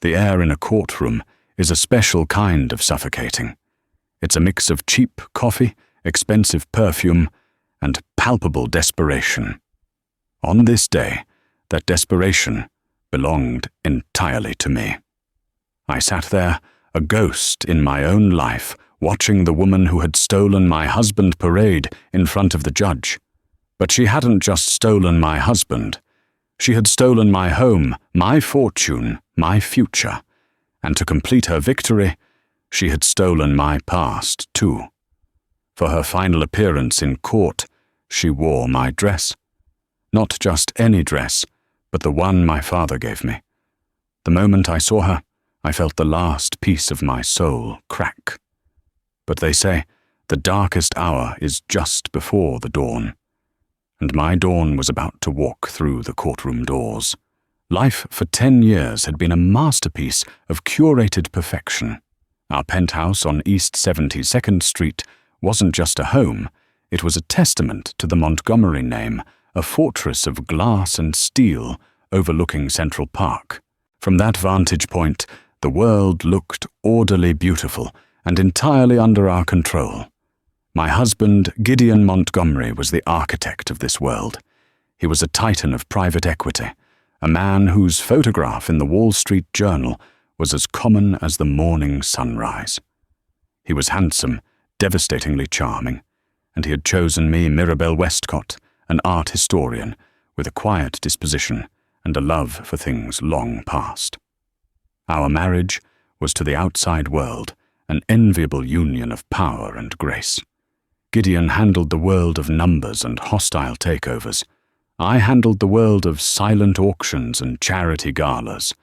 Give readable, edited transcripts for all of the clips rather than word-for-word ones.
The air in a courtroom is a special kind of suffocating. It's a mix of cheap coffee, expensive perfume, and palpable desperation. On this day, that desperation belonged entirely to me. I sat there, a ghost in my own life, watching the woman who had stolen my husband parade in front of the judge. But she hadn't just stolen my husband. She had stolen my home, my fortune, my future. And to complete her victory, she had stolen my past, too. For her final appearance in court, she wore my dress. Not just any dress, but the one my father gave me. The moment I saw her, I felt the last piece of my soul crack. But they say the darkest hour is just before the dawn. And my dawn was about to walk through the courtroom doors. Life for 10 years had been a masterpiece of curated perfection. Our penthouse on East 72nd Street wasn't just a home, it was a testament to the Montgomery name, a fortress of glass and steel overlooking Central Park. From that vantage point, the world looked orderly beautiful and entirely under our control. My husband, Gideon Montgomery, was the architect of this world. He was a titan of private equity, a man whose photograph in the Wall Street Journal was as common as the morning sunrise. He was handsome, devastatingly charming, and he had chosen me, Mirabelle Westcott, an art historian with a quiet disposition and a love for things long past. Our marriage was to the outside world an enviable union of power and grace. Gideon handled the world of numbers and hostile takeovers. I handled the world of silent auctions and charity galas.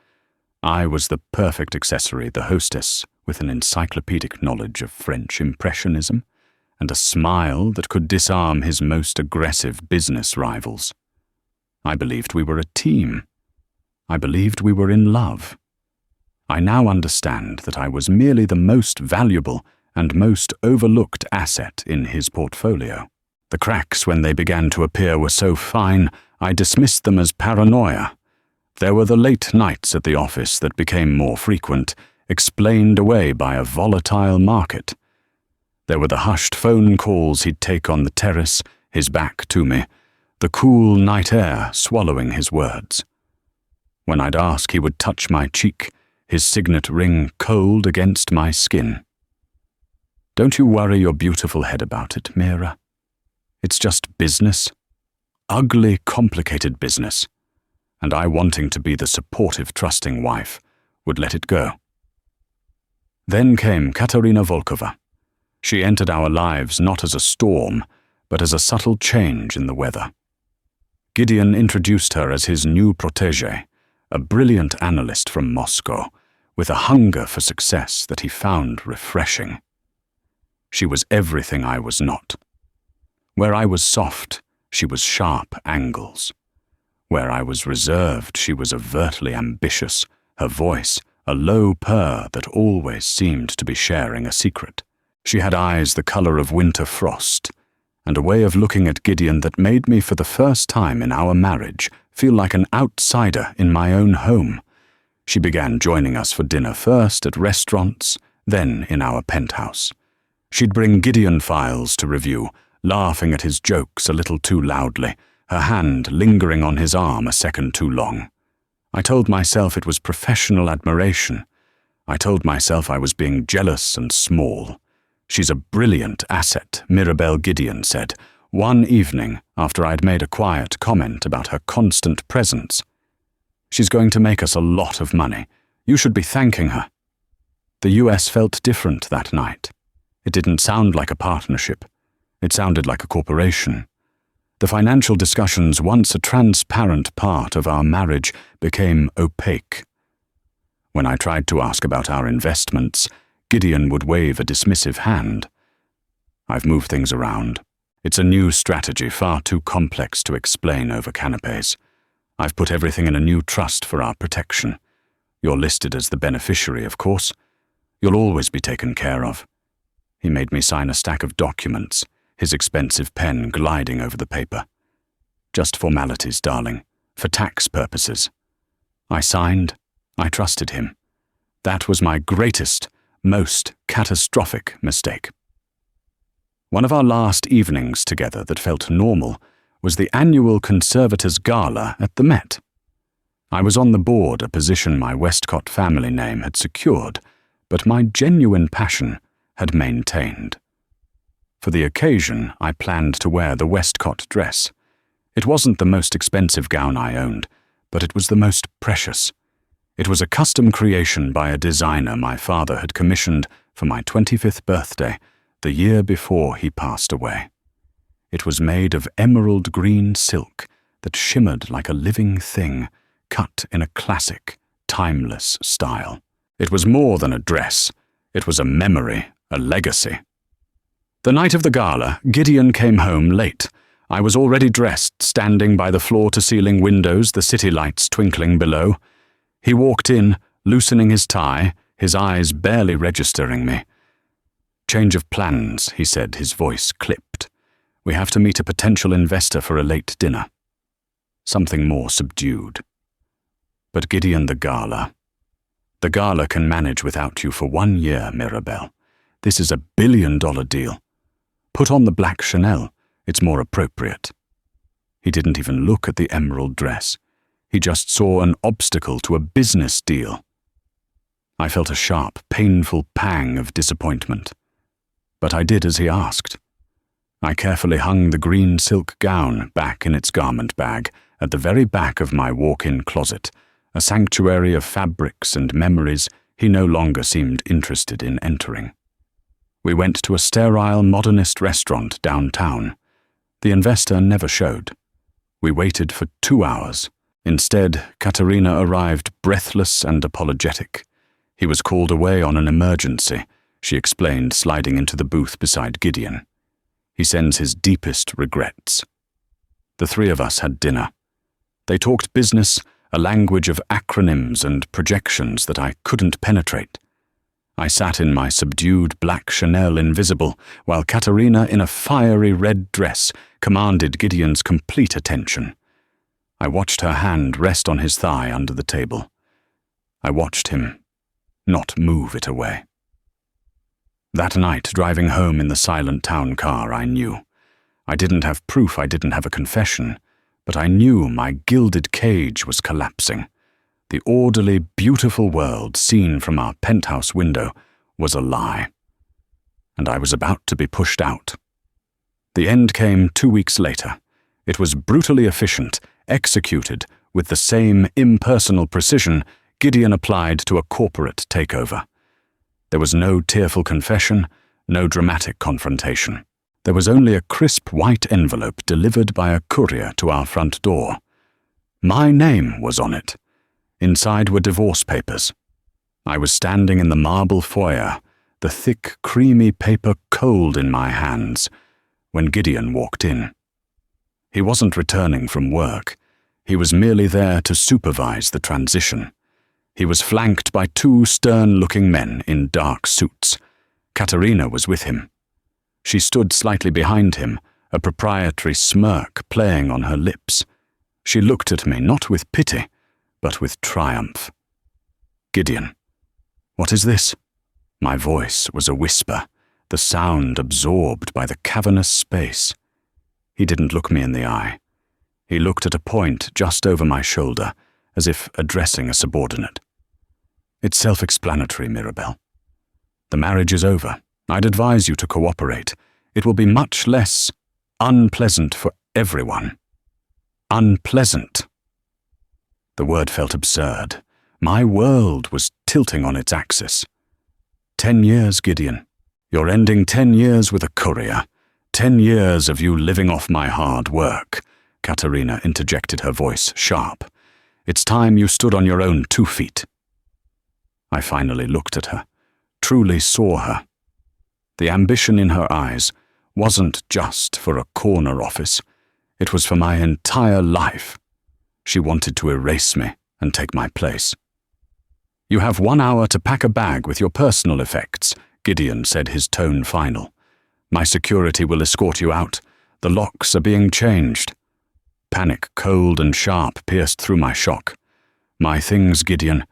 I was the perfect accessory, the hostess with an encyclopedic knowledge of French Impressionism and a smile that could disarm his most aggressive business rivals. I believed we were a team. I believed we were in love. I now understand that I was merely the most valuable and most overlooked asset in his portfolio. The cracks, when they began to appear, were so fine, I dismissed them as paranoia. There were the late nights at the office that became more frequent, explained away by a volatile market. There were the hushed phone calls he'd take on the terrace, his back to me, the cool night air swallowing his words. When I'd ask, he would touch my cheek, his signet ring cold against my skin. Don't you worry your beautiful head about it, Mira. It's just business. Ugly, complicated business. And I, wanting to be the supportive, trusting wife, would let it go. Then came Katerina Volkova. She entered our lives not as a storm, but as a subtle change in the weather. Gideon introduced her as his new protégée, a brilliant analyst from Moscow, with a hunger for success that he found refreshing. She was everything I was not. Where I was soft, she was sharp angles. Where I was reserved, she was overtly ambitious, her voice a low purr that always seemed to be sharing a secret. She had eyes the color of winter frost, and a way of looking at Gideon that made me, for the first time in our marriage, feel like an outsider in my own home. She began joining us for dinner, first at restaurants, then in our penthouse. She'd bring Gideon files to review, laughing at his jokes a little too loudly, her hand lingering on his arm a second too long. I told myself it was professional admiration. I told myself I was being jealous and small. She's a brilliant asset, Mirabelle Gideon said, one evening after I'd made a quiet comment about her constant presence. She's going to make us a lot of money. You should be thanking her. The US felt different that night. It didn't sound like a partnership. It sounded like a corporation. The financial discussions, once a transparent part of our marriage, became opaque. When I tried to ask about our investments, Gideon would wave a dismissive hand. I've moved things around. It's a new strategy, far too complex to explain over canapes. I've put everything in a new trust for our protection. You're listed as the beneficiary, of course. You'll always be taken care of. He made me sign a stack of documents, his expensive pen gliding over the paper. Just formalities, darling, for tax purposes. I signed. I trusted him. That was my greatest, most catastrophic mistake. One of our last evenings together that felt normal was the annual Conservators' Gala at the Met. I was on the board, a position my Westcott family name had secured, but my genuine passion had maintained. For the occasion, I planned to wear the Westcott dress. It wasn't the most expensive gown I owned, but it was the most precious. It was a custom creation by a designer my father had commissioned for my 25th birthday, the year before he passed away. It was made of emerald green silk that shimmered like a living thing, cut in a classic, timeless style. It was more than a dress. It was a memory, a legacy. The night of the gala, Gideon came home late. I was already dressed, standing by the floor-to-ceiling windows, the city lights twinkling below. He walked in, loosening his tie, his eyes barely registering me. "Change of plans," he said, his voice clipped. "We have to meet a potential investor for a late dinner." Something more subdued. "But Gideon, the gala can manage without you for 1 year, Mirabelle. This is a $1 billion deal. Put on the black Chanel. It's more appropriate." He didn't even look at the emerald dress. He just saw an obstacle to a business deal. I felt a sharp, painful pang of disappointment. But I did as he asked. I carefully hung the green silk gown back in its garment bag at the very back of my walk-in closet, a sanctuary of fabrics and memories he no longer seemed interested in entering. We went to a sterile modernist restaurant downtown. The investor never showed. We waited for 2 hours. Instead, Katerina arrived breathless and apologetic. He was called away on an emergency, she explained, sliding into the booth beside Gideon. He sends his deepest regrets. The three of us had dinner. They talked business, a language of acronyms and projections that I couldn't penetrate. I sat in my subdued black Chanel invisible, while Katerina, in a fiery red dress, commanded Gideon's complete attention. I watched her hand rest on his thigh under the table. I watched him not move it away. That night, driving home in the silent town car, I knew. I didn't have proof, I didn't have a confession, but I knew my gilded cage was collapsing. The orderly, beautiful world seen from our penthouse window was a lie. And I was about to be pushed out. The end came 2 weeks later. It was brutally efficient, executed with the same impersonal precision Gideon applied to a corporate takeover. There was no tearful confession, no dramatic confrontation. There was only a crisp white envelope delivered by a courier to our front door. My name was on it. Inside were divorce papers. I was standing in the marble foyer, the thick, creamy paper cold in my hands, when Gideon walked in. He wasn't returning from work. He was merely there to supervise the transition. He was flanked by 2 stern-looking men in dark suits. Katerina was with him. She stood slightly behind him, a proprietary smirk playing on her lips. She looked at me not with pity, but with triumph. "Gideon, what is this?" My voice was a whisper, the sound absorbed by the cavernous space. He didn't look me in the eye. He looked at a point just over my shoulder, as if addressing a subordinate. "It's self-explanatory, Mirabelle. The marriage is over. I'd advise you to cooperate. It will be much less unpleasant for everyone." Unpleasant. The word felt absurd. My world was tilting on its axis. 10 years, Gideon. You're ending 10 years with a courier. 10 years of you living off my hard work, Katerina interjected, her voice sharp. It's time you stood on your own 2 feet. I finally looked at her, truly saw her. The ambition in her eyes wasn't just for a corner office. It was for my entire life. She wanted to erase me and take my place. You have 1 hour to pack a bag with your personal effects, Gideon said, his tone final. My security will escort you out. The locks are being changed. Panic, cold and sharp, pierced through my shock. My things, Gideon.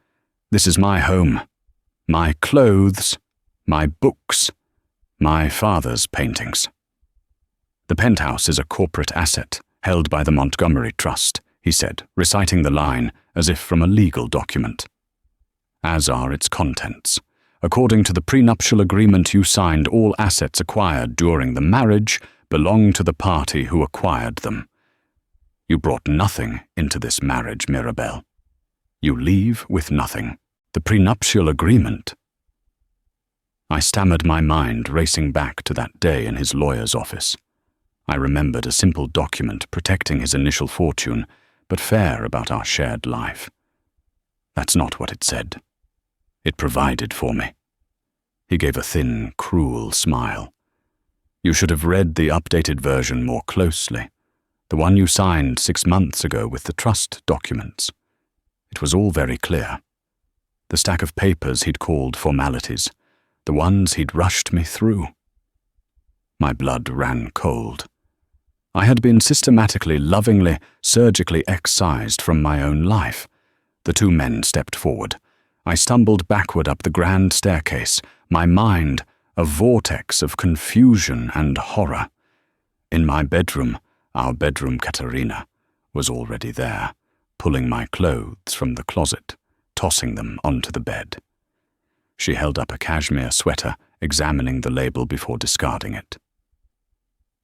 This is my home. my clothes, my books, my father's paintings. The penthouse is a corporate asset held by the Montgomery Trust, he said, reciting the line as if from a legal document. As are its contents. According to the prenuptial agreement you signed, all assets acquired during the marriage belong to the party who acquired them. You brought nothing into this marriage, Mirabelle. You leave with nothing. The prenuptial agreement. I stammered, my mind racing back to that day in his lawyer's office. I remembered a simple document protecting his initial fortune, but fair about our shared life. That's not what it said. It provided for me. He gave a thin, cruel smile. You should have read the updated version more closely, the one you signed 6 months ago with the trust documents. It was all very clear. The stack of papers he'd called formalities, the ones he'd rushed me through. My blood ran cold. I had been systematically, lovingly, surgically excised from my own life. The two men stepped forward. I stumbled backward up the grand staircase, my mind a vortex of confusion and horror. In my bedroom, our bedroom Katerina, was already there, pulling my clothes from the closet, tossing them onto the bed. She held up a cashmere sweater, examining the label before discarding it.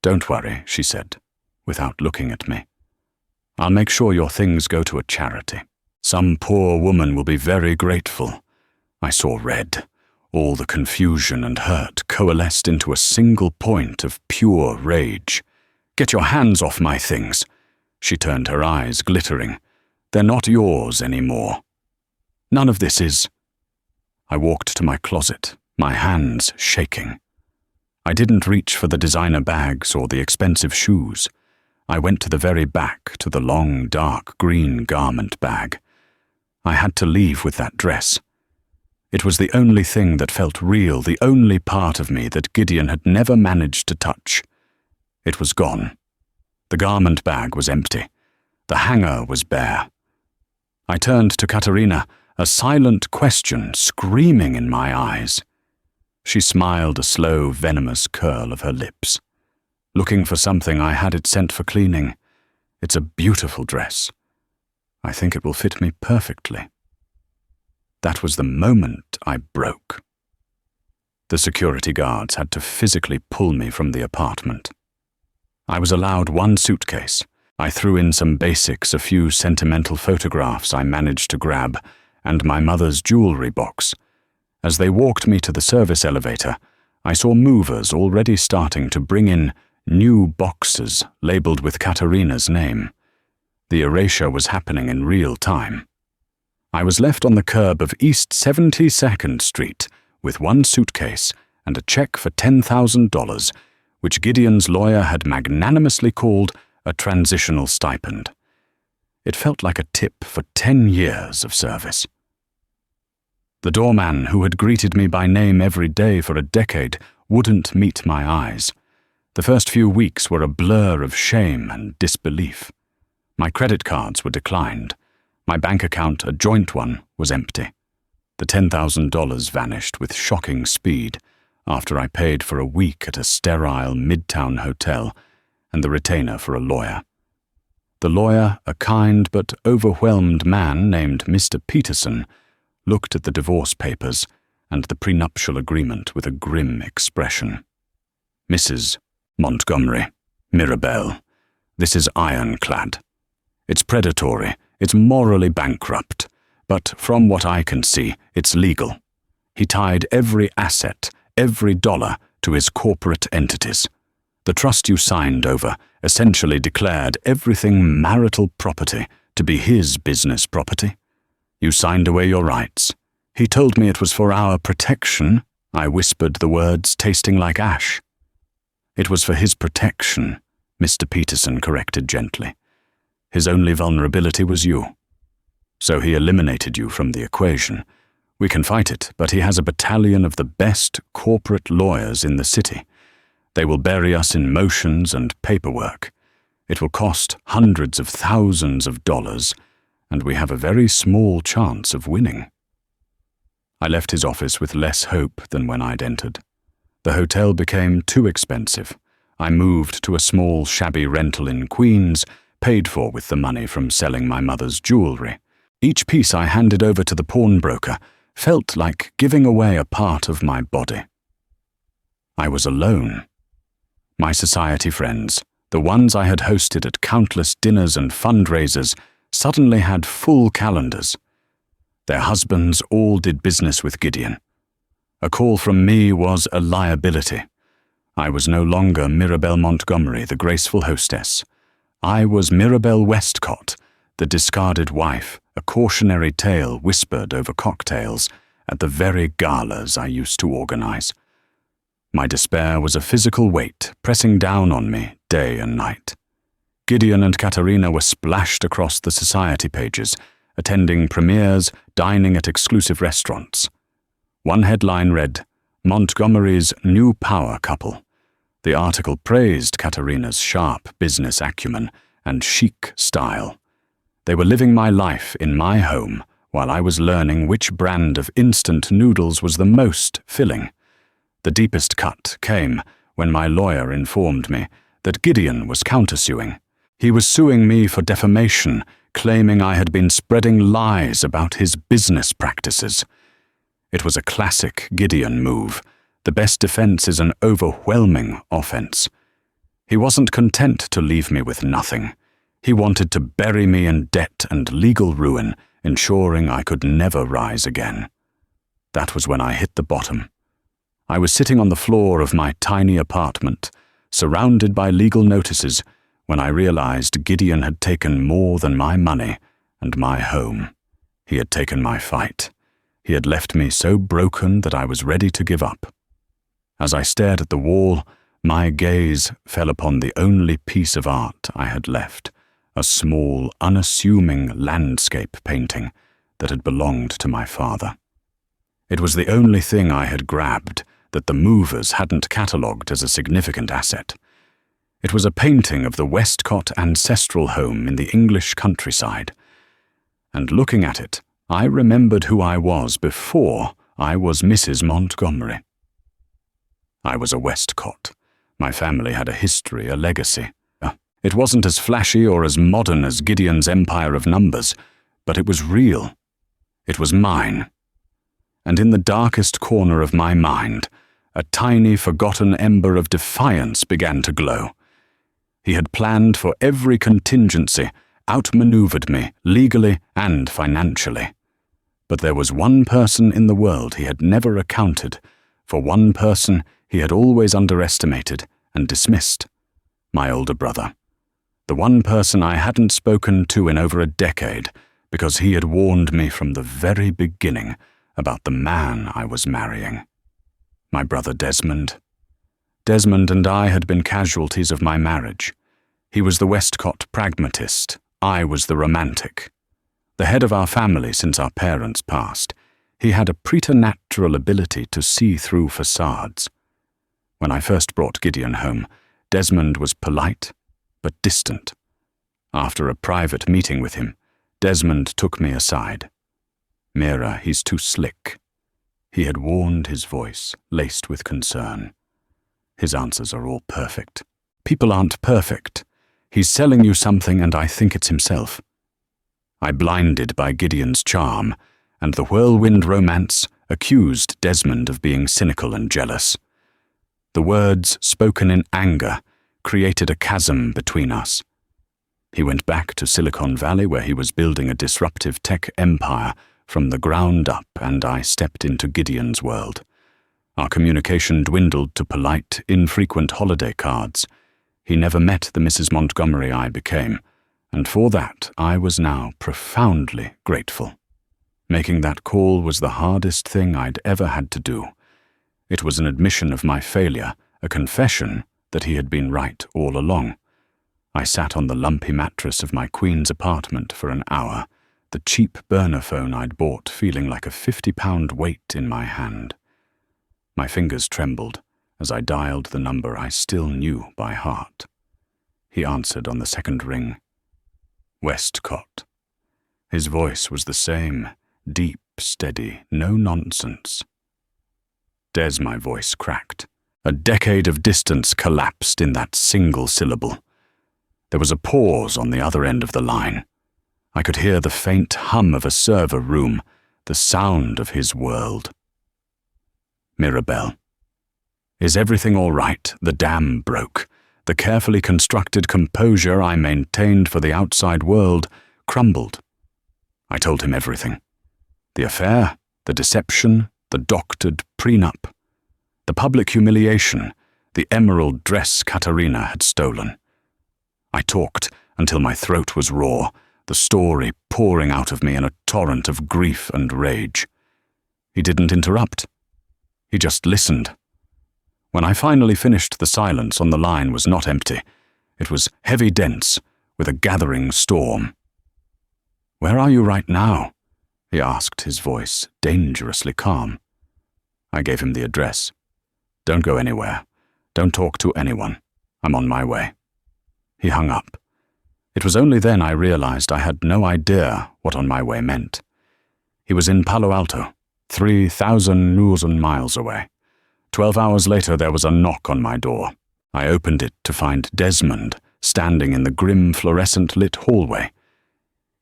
"Don't worry," she said, without looking at me. "I'll make sure your things go to a charity. Some poor woman will be very grateful." I saw red. All the confusion and hurt coalesced into a single point of pure rage. "Get your hands off my things." She turned her eyes glittering. "They're not yours anymore." "None of this is." I walked to my closet, my hands shaking. I didn't reach for the designer bags or the expensive shoes. I went to the very back, to the long, dark green garment bag. I had to leave with that dress. It was the only thing that felt real, the only part of me that Gideon had never managed to touch. It was gone. The garment bag was empty. The hanger was bare. I turned to Katerina, a silent question screaming in my eyes. She smiled a slow, venomous curl of her lips. "Looking for something, I had it sent for cleaning. It's a beautiful dress. I think it will fit me perfectly." That was the moment I broke. The security guards had to physically pull me from the apartment. I was allowed one suitcase. I threw in some basics, a few sentimental photographs I managed to grab, and my mother's jewelry box. As they walked me to the service elevator, I saw movers already starting to bring in new boxes labeled with Katerina's name. The erasure was happening in real time. I was left on the curb of East 72nd Street with one suitcase and a check for $10,000, which Gideon's lawyer had magnanimously called a transitional stipend. It felt like a tip for 10 years of service. The doorman, who had greeted me by name every day for a decade, wouldn't meet my eyes. The first few weeks were a blur of shame and disbelief. My credit cards were declined. My bank account, a joint one, was empty. The $10,000 vanished with shocking speed after I paid for a week at a sterile midtown hotel and the retainer for a lawyer. The lawyer, a kind but overwhelmed man named Mr. Peterson, looked at the divorce papers and the prenuptial agreement with a grim expression. "Mrs. Montgomery, Mirabelle, this is ironclad. It's predatory, it's morally bankrupt, but from what I can see, it's legal. He tied every asset, every dollar, to his corporate entities. The trust you signed over essentially declared everything marital property to be his business property. You signed away your rights. He told me it was for our protection." I whispered the words tasting like ash. "It was for his protection," Mr. Peterson corrected gently. "His only vulnerability was you. So he eliminated you from the equation. We can fight it, but he has a battalion of the best corporate lawyers in the city. They will bury us in motions and paperwork. It will cost hundreds of thousands of dollars, and we have a very small chance of winning." I left his office with less hope than when I'd entered. The hotel became too expensive. I moved to a small, shabby rental in Queens, paid for with the money from selling my mother's jewelry. Each piece I handed over to the pawnbroker felt like giving away a part of my body. I was alone. My society friends, the ones I had hosted at countless dinners and fundraisers, suddenly had full calendars. Their husbands all did business with Gideon. A call from me was a liability. I was no longer Mirabelle Montgomery, the graceful hostess. I was Mirabelle Westcott, the discarded wife, a cautionary tale whispered over cocktails at the very galas I used to organize. My despair was a physical weight pressing down on me day and night. Gideon and Katerina were splashed across the society pages, attending premieres, dining at exclusive restaurants. One headline read, "Montgomery's new power couple." The article praised Katerina's sharp business acumen and chic style. They were living my life in my home while I was learning which brand of instant noodles was the most filling. The deepest cut came when my lawyer informed me that Gideon was countersuing. He was suing me for defamation, claiming I had been spreading lies about his business practices. It was a classic Gideon move. The best defense is an overwhelming offense. He wasn't content to leave me with nothing. He wanted to bury me in debt and legal ruin, ensuring I could never rise again. That was when I hit the bottom. I was sitting on the floor of my tiny apartment, surrounded by legal notices, when I realized Gideon had taken more than my money and my home. He had taken my fight. He had left me so broken that I was ready to give up. As I stared at the wall, my gaze fell upon the only piece of art I had left, a small, unassuming landscape painting that had belonged to my father. It was the only thing I had grabbed that the movers hadn't catalogued as a significant asset. It was a painting of the Westcott ancestral home in the English countryside. And looking at it, I remembered who I was before I was Mrs. Montgomery. I was a Westcott. My family had a history, a legacy. It wasn't as flashy or as modern as Gideon's empire of numbers, but it was real. It was mine. And in the darkest corner of my mind, a tiny, forgotten ember of defiance began to glow. He had planned for every contingency, outmaneuvered me, legally and financially. But there was one person in the world he had never accounted for, one person he had always underestimated and dismissed: my older brother. The one person I hadn't spoken to in over a decade, because he had warned me from the very beginning about the man I was marrying. My brother Desmond. Desmond and I had been casualties of my marriage. He was the Westcott pragmatist, I was the romantic. The head of our family since our parents passed, he had a preternatural ability to see through facades. When I first brought Gideon home, Desmond was polite but distant. After a private meeting with him, Desmond took me aside. "Mira, he's too slick." He had warned, his voice laced with concern. "His answers are all perfect. People aren't perfect. He's selling you something and I think it's himself." I, blinded by Gideon's charm and the whirlwind romance, accused Desmond of being cynical and jealous. The words, spoken in anger, created a chasm between us. He went back to Silicon Valley, where he was building a disruptive tech empire from the ground up, and I stepped into Gideon's world. Our communication dwindled to polite, infrequent holiday cards. He never met the Mrs. Montgomery I became, and for that I was now profoundly grateful. Making that call was the hardest thing I'd ever had to do. It was an admission of my failure, a confession that he had been right all along. I sat on the lumpy mattress of my Queen's apartment for an hour, the cheap burner phone I'd bought feeling like a 50-pound weight in my hand. My fingers trembled as I dialed the number I still knew by heart. He answered on the second ring. Westcott. His voice was the same, deep steady, no nonsense. Des, my voice cracked. A decade of distance collapsed in that single syllable. There was a pause on the other end of the line. I could hear the faint hum of a server room, the sound of his world. Mirabelle. Is everything all right? The dam broke. The carefully constructed composure I maintained for the outside world crumbled. I told him everything. The affair, the deception, the doctored prenup, the public humiliation, the emerald dress Katerina had stolen. I talked until my throat was raw, the story pouring out of me in a torrent of grief and rage. He didn't interrupt. He just listened. When I finally finished, the silence on the line was not empty. It was heavy dense, with a gathering storm. "Where are you right now?" he asked, his voice dangerously calm. I gave him the address. "Don't go anywhere. Don't talk to anyone. I'm on my way." He hung up. It was only then I realized I had no idea what on my way meant. He was in Palo Alto, 3,000 miles away. 12 hours later, there was a knock on my door. I opened it to find Desmond standing in the grim fluorescent-lit hallway.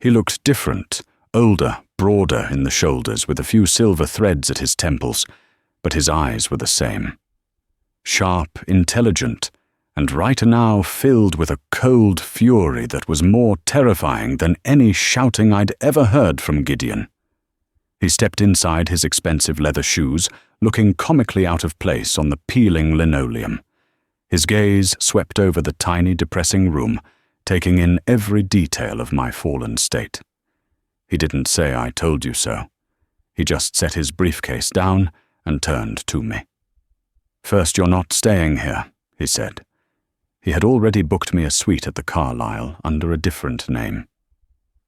He looked different, older, broader in the shoulders, with a few silver threads at his temples, but his eyes were the same. Sharp, intelligent, and right now filled with a cold fury that was more terrifying than any shouting I'd ever heard from Gideon. He stepped inside his expensive leather shoes, looking comically out of place on the peeling linoleum. His gaze swept over the tiny, depressing room, taking in every detail of my fallen state. He didn't say "I told you so." He just set his briefcase down and turned to me. "First, you're not staying here," he said. He had already booked me a suite at the Carlyle under a different name.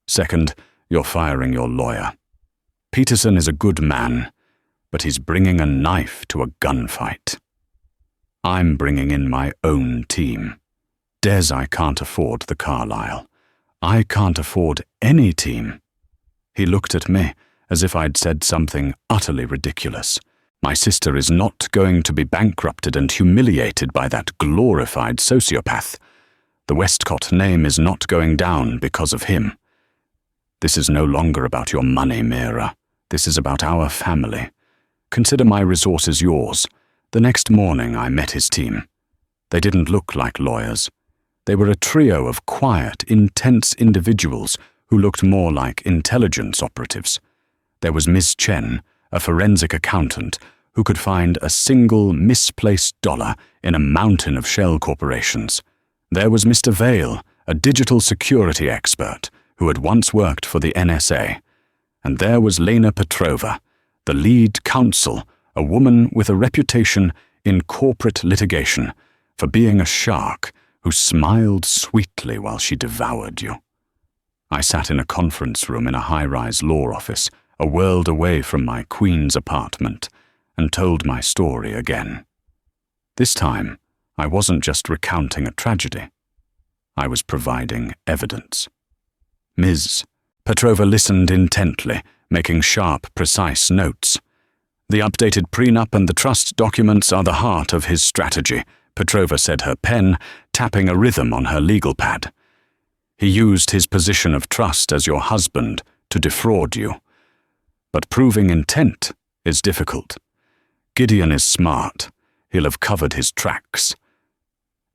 "Second, you're firing your lawyer. Peterson is a good man, but he's bringing a knife to a gunfight. I'm bringing in my own team. Des, I can't afford the Carlyle. I can't afford any team." He looked at me as if I'd said something utterly ridiculous. My sister is not going to be bankrupted and humiliated by that glorified sociopath. The Westcott name is not going down because of him. This is no longer about your money, Mira. This is about our family. Consider my resources yours. The next morning I met his team. They didn't look like lawyers. They were a trio of quiet, intense individuals who looked more like intelligence operatives. There was Ms. Chen, a forensic accountant, who could find a single misplaced dollar in a mountain of shell corporations. There was Mr. Vale, a digital security expert who had once worked for the NSA. And there was Lena Petrova, the lead counsel, a woman with a reputation in corporate litigation for being a shark who smiled sweetly while she devoured you. I sat in a conference room in a high-rise law office, a world away from my Queen's apartment, and told my story again. This time, I wasn't just recounting a tragedy. I was providing evidence. Ms. Petrova listened intently, making sharp, precise notes. "The updated prenup and the trust documents are the heart of his strategy," Petrova said, her pen tapping a rhythm on her legal pad. "He used his position of trust as your husband to defraud you. But proving intent is difficult. Gideon is smart. He'll have covered his tracks."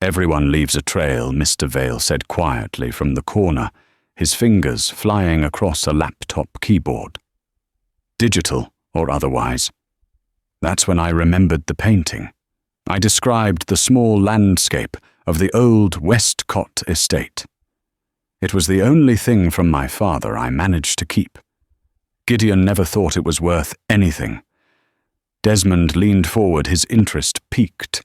"Everyone leaves a trail," Mr. Vale said quietly from the corner, his fingers flying across a laptop keyboard. "Digital or otherwise." That's when I remembered the painting. I described the small landscape of the old Westcott estate. It was the only thing from my father I managed to keep. Gideon never thought it was worth anything. Desmond leaned forward, his interest piqued.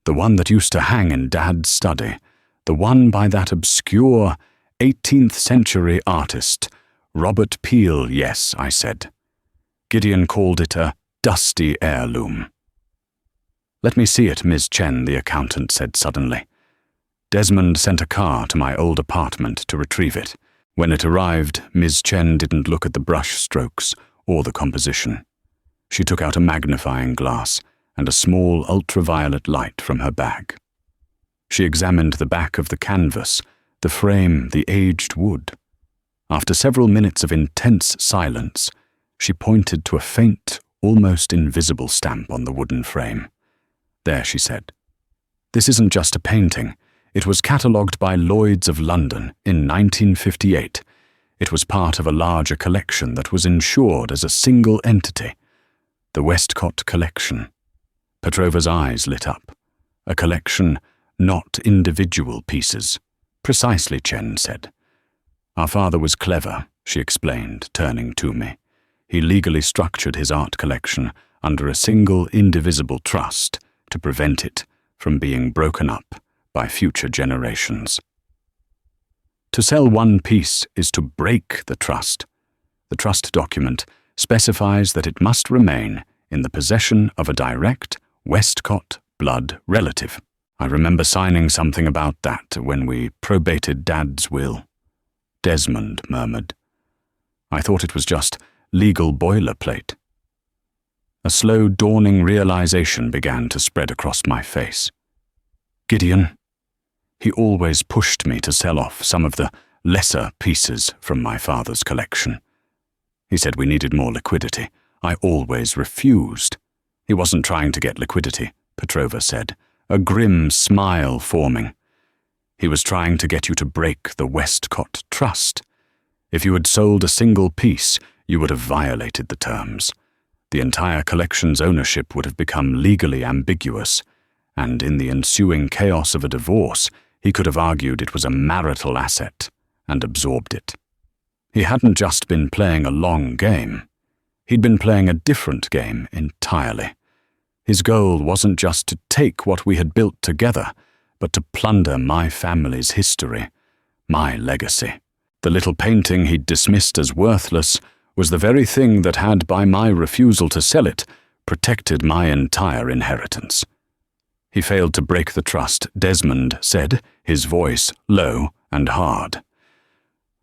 "The one that used to hang in Dad's study, the one by that obscure 18th century artist, Robert Peel, yes," I said. Gideon called it a dusty heirloom. "Let me see it, Ms. Chen," the accountant said suddenly. Desmond sent a car to my old apartment to retrieve it. When it arrived, Ms. Chen didn't look at the brush strokes or the composition. She took out a magnifying glass and a small ultraviolet light from her bag. She examined the back of the canvas, the frame, the aged wood. After several minutes of intense silence, she pointed to a faint, almost invisible stamp on the wooden frame. "There," she said. "This isn't just a painting. It was catalogued by Lloyd's of London in 1958. It was part of a larger collection that was insured as a single entity. The Westcott Collection." Petrova's eyes lit up. "A collection, not individual pieces." "Precisely," Chen said. "Our father was clever," she explained, turning to me. "He legally structured his art collection under a single indivisible trust to prevent it from being broken up by future generations. To sell one piece is to break the trust. The trust document specifies that it must remain in the possession of a direct Westcott blood relative. I remember signing something about that when we probated Dad's will," Desmond murmured. "I thought it was just legal boilerplate." A slow dawning realization began to spread across my face. Gideon. He always pushed me to sell off some of the lesser pieces from my father's collection. He said we needed more liquidity. I always refused. "He wasn't trying to get liquidity," Petrova said, a grim smile forming. "He was trying to get you to break the Westcott Trust. If you had sold a single piece, you would have violated the terms. The entire collection's ownership would have become legally ambiguous, and in the ensuing chaos of a divorce, he could have argued it was a marital asset and absorbed it. He hadn't just been playing a long game. He'd been playing a different game entirely. His goal wasn't just to take what we had built together, but to plunder my family's history, my legacy. The little painting he'd dismissed as worthless was the very thing that had, by my refusal to sell it, protected my entire inheritance. He failed to break the trust, Desmond said, his voice low and hard.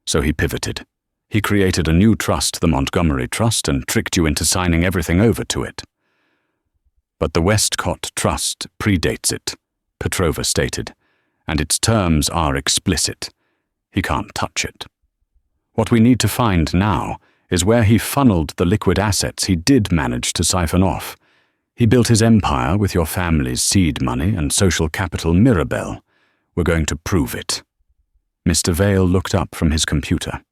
So he pivoted. He created a new trust, the Montgomery Trust, and tricked you into signing everything over to it. But the Westcott Trust predates it, Petrova stated, and its terms are explicit. He can't touch it. What we need to find now is where he funneled the liquid assets he did manage to siphon off. He built his empire with your family's seed money and social capital Mirabelle. We're going to prove it. Mr. Vale looked up from his computer.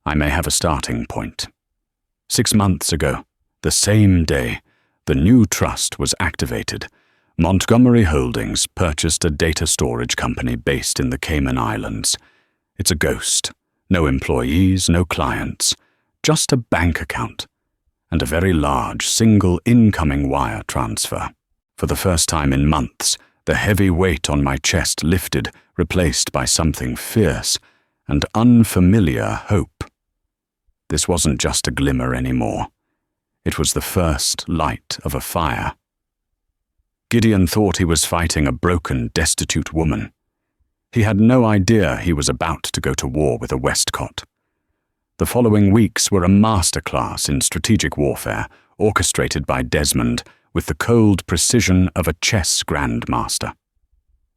I may have a starting point. 6 months ago, the same day, the new trust was activated. Montgomery Holdings purchased a data storage company based in the Cayman Islands. It's a ghost. No employees, no clients. Just a bank account. And a very large single incoming wire transfer. For the first time in months, the heavy weight on my chest lifted, replaced by something fierce and unfamiliar hope. This wasn't just a glimmer anymore. It was the first light of a fire. Gideon thought he was fighting a broken, destitute woman. He had no idea he was about to go to war with a Westcott. The following weeks were a masterclass in strategic warfare, orchestrated by Desmond with the cold precision of a chess grandmaster.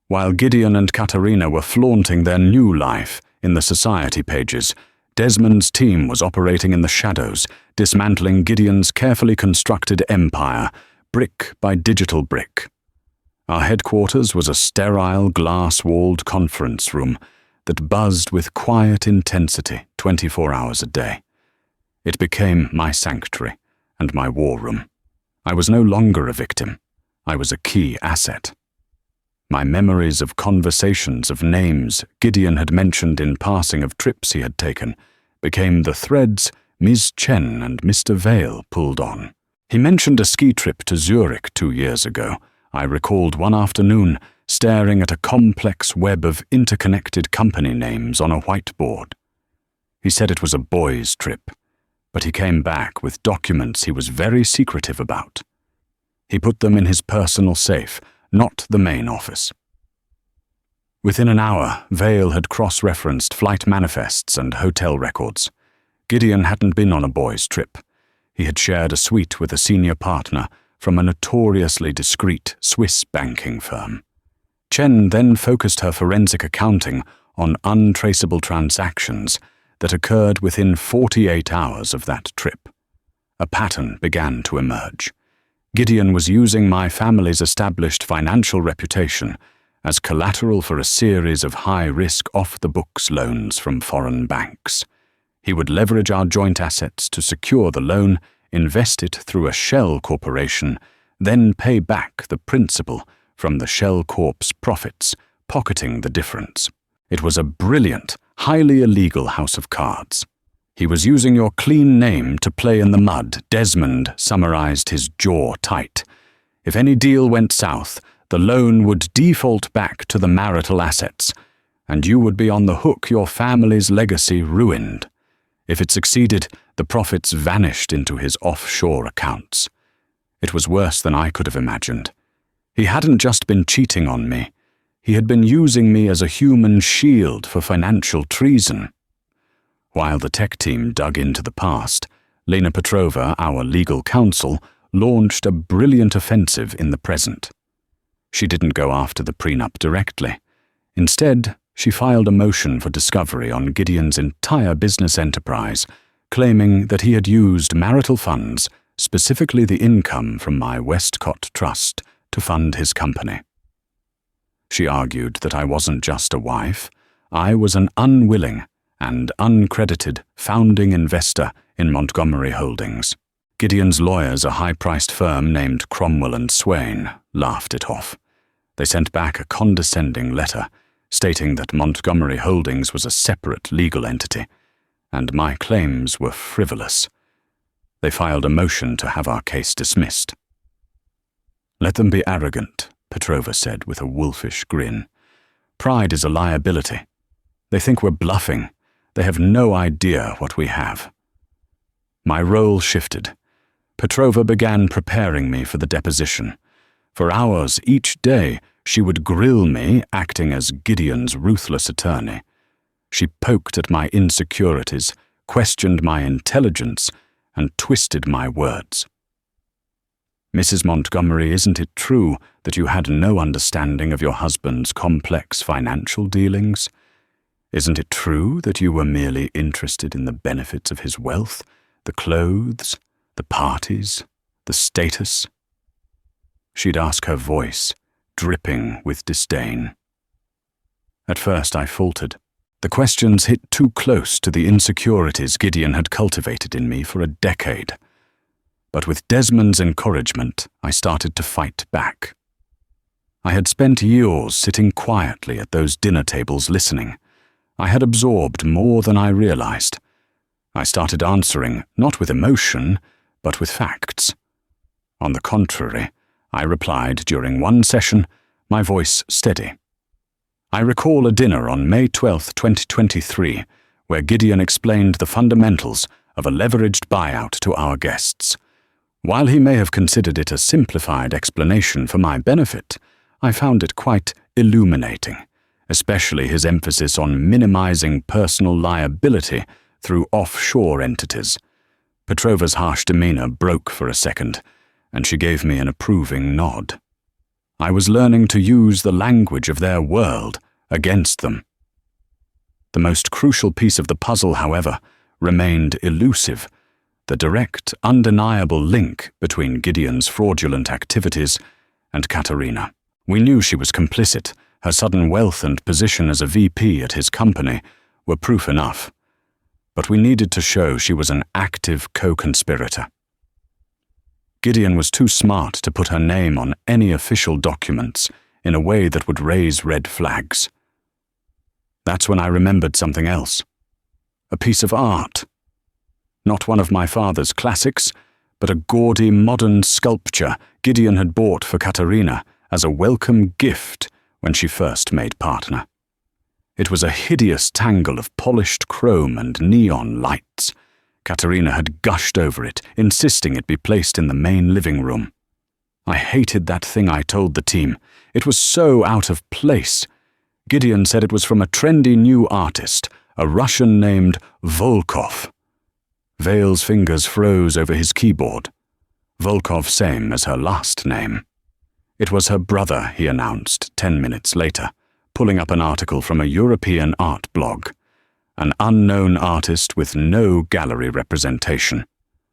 While Gideon and Katerina were flaunting their new life in the society pages, Desmond's team was operating in the shadows, dismantling Gideon's carefully constructed empire, brick by digital brick. Our headquarters was a sterile, glass-walled conference room that buzzed with quiet intensity 24 hours a day. It became my sanctuary and my war room. I was no longer a victim. I was a key asset. My memories of conversations, of names Gideon had mentioned in passing, of trips he had taken, became the threads Ms. Chen and Mr. Vale pulled on. He mentioned a ski trip to Zurich 2 years ago. I recalled one afternoon staring at a complex web of interconnected company names on a whiteboard. He said it was a boys' trip, but he came back with documents he was very secretive about. He put them in his personal safe, not the main office. Within an hour, Vale had cross-referenced flight manifests and hotel records. Gideon hadn't been on a boys' trip. he had shared a suite with a senior partner from a notoriously discreet Swiss banking firm. Chen then focused her forensic accounting on untraceable transactions that occurred within 48 hours of that trip. A pattern began to emerge. Gideon was using my family's established financial reputation as collateral for a series of high-risk off-the-books loans from foreign banks. He would leverage our joint assets to secure the loan, invest it through a shell corporation, then pay back the principal from the shell corp's profits, pocketing the difference. It was a brilliant, highly illegal house of cards. He was using your clean name to play in the mud. Desmond summarized, his jaw tight. If any deal went south, the loan would default back to the marital assets, and you would be on the hook, your family's legacy ruined. If it succeeded, the profits vanished into his offshore accounts. It was worse than I could have imagined. He hadn't just been cheating on me. He had been using me as a human shield for financial treason. While the tech team dug into the past, Lena Petrova, our legal counsel, launched a brilliant offensive in the present. She didn't go after the prenup directly. Instead, she filed a motion for discovery on Gideon's entire business enterprise, claiming that he had used marital funds, specifically the income from my Westcott trust, to fund his company. She argued that I wasn't just a wife, I was an unwilling and uncredited founding investor in Montgomery Holdings. Gideon's lawyers, a high-priced firm named Cromwell and Swain, laughed it off. They sent back a condescending letter stating that Montgomery Holdings was a separate legal entity, and my claims were frivolous. They filed a motion to have our case dismissed. "Let them be arrogant," Petrova said with a wolfish grin. "Pride is a liability. They think we're bluffing. They have no idea what we have." My role shifted. Petrova began preparing me for the deposition. For hours each day, she would grill me, acting as Gideon's ruthless attorney. She poked at my insecurities, questioned my intelligence, and twisted my words. "Mrs. Montgomery, isn't it true that you had no understanding of your husband's complex financial dealings? Isn't it true that you were merely interested in the benefits of his wealth, the clothes, the parties, the status?" She'd ask, her voice dripping with disdain. At first I faltered. The questions hit too close to the insecurities Gideon had cultivated in me for a decade. But with Desmond's encouragement, I started to fight back. I had spent years sitting quietly at those dinner tables listening. I had absorbed more than I realized. I started answering, not with emotion, but with facts. On the contrary, I replied during one session, my voice steady. I recall a dinner on May 12, 2023, where Gideon explained the fundamentals of a leveraged buyout to our guests. While he may have considered it a simplified explanation for my benefit, I found it quite illuminating, especially his emphasis on minimizing personal liability through offshore entities. Petrova's harsh demeanor broke for a second, and she gave me an approving nod. I was learning to use the language of their world against them. The most crucial piece of the puzzle, however, remained elusive: the direct, undeniable link between Gideon's fraudulent activities and Katerina. We knew she was complicit. Her sudden wealth and position as a VP at his company were proof enough. But we needed to show she was an active co-conspirator. Gideon was too smart to put her name on any official documents in a way that would raise red flags. That's when I remembered something else. A piece of art. Not one of my father's classics, but a gaudy modern sculpture Gideon had bought for Katerina as a welcome gift when she first made partner. It was a hideous tangle of polished chrome and neon lights. Katerina had gushed over it, insisting it be placed in the main living room. I hated that thing, I told the team. It was so out of place. Gideon said it was from a trendy new artist, a Russian named Volkov. Vale's fingers froze over his keyboard. Volkov same as her last name. It was her brother, he announced 10 minutes later, pulling up an article from a European art blog. An unknown artist with no gallery representation.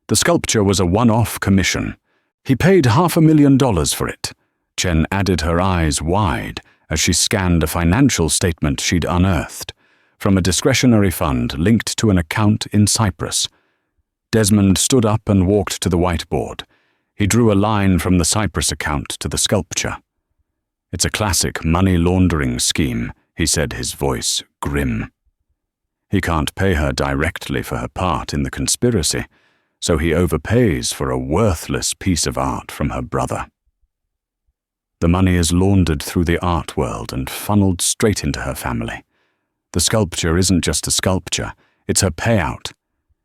The sculpture was a one-off commission. He paid $500,000 for it. Chen added her eyes wide as she scanned a financial statement she'd unearthed from a discretionary fund linked to an account in Cyprus. Desmond stood up and walked to the whiteboard. He drew a line from the Cyprus account to the sculpture. "It's a classic money laundering scheme," he said, his voice grim. He can't pay her directly for her part in the conspiracy, so he overpays for a worthless piece of art from her brother. The money is laundered through the art world and funneled straight into her family. The sculpture isn't just a sculpture, it's her payout.